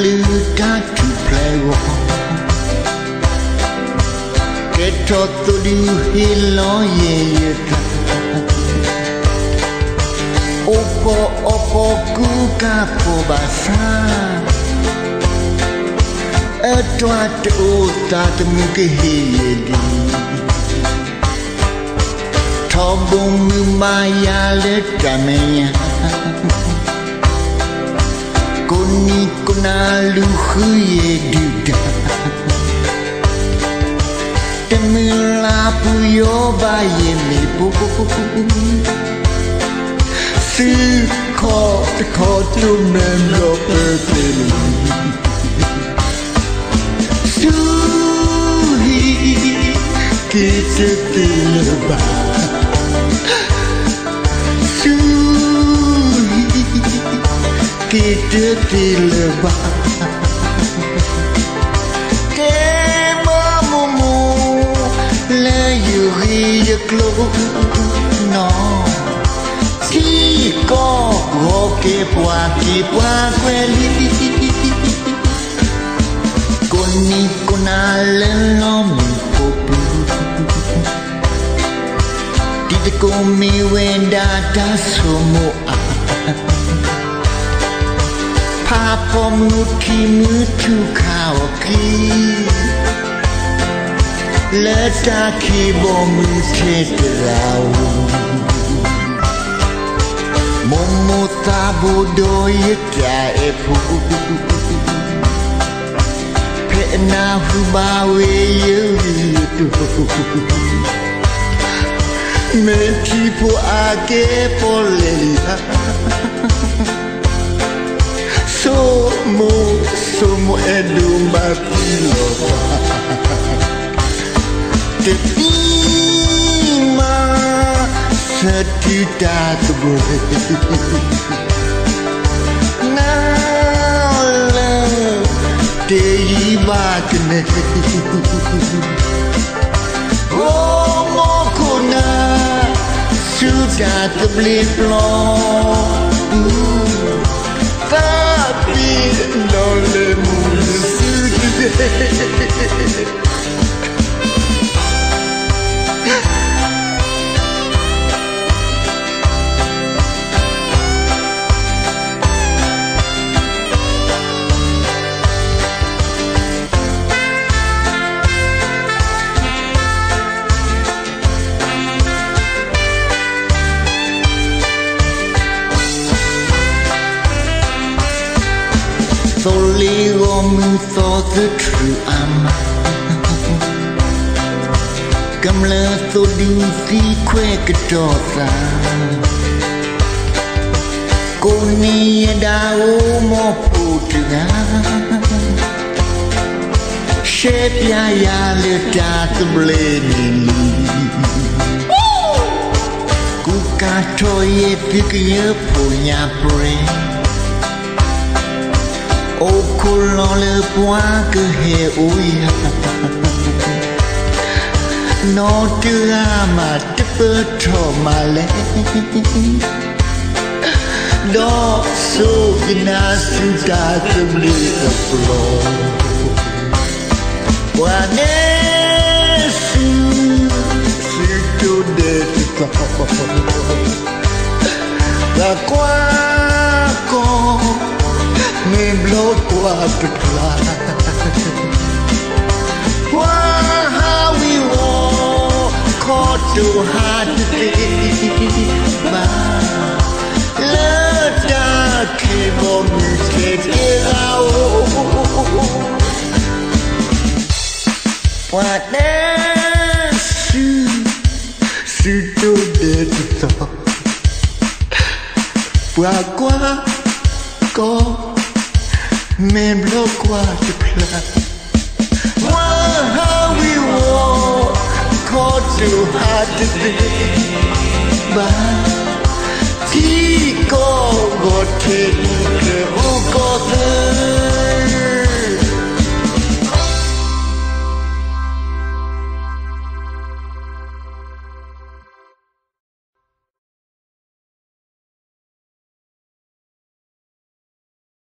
lưu ta tu play wo ke to tu di hi lo ye ta opo ku ka po basa toi tu ta tu ke hi di thobung maya le tamenya koni kona lu khuye duda temila puyo ba ye me bu si ko tu men lo perfect suhi ki te ba kita dilebah ke mamumu layuri yeklo no si ko ke pwa kweli koni kona lelo mi popu tidak ko mi wenda da somo Papa muti mutu kawaki Letaki bomu tedrau Momo tabu doye ta epu Pena hubawe yudu Menti po ake polelia Somo edumba pilova Terima setidak boleh Nala tiba kene Oh mokona sudah terbeli pelong Tapi noleh mulu sudah Solely woman thought the true ama Kamla so du si kwe katosa Koni dao mo putuga Shape ya le ta bleni Kuka toye pikye punya brain Au collant le point que he ouya Non tu ama te peto male Do so ina suda te bli the floor Wane su tu de to La quoi me bloco a peclar How we walk caught too hard to be Let that cable me take it out What else you do did so Quoi Me bloco a peclar How we walk caught too hard to be Tico got it,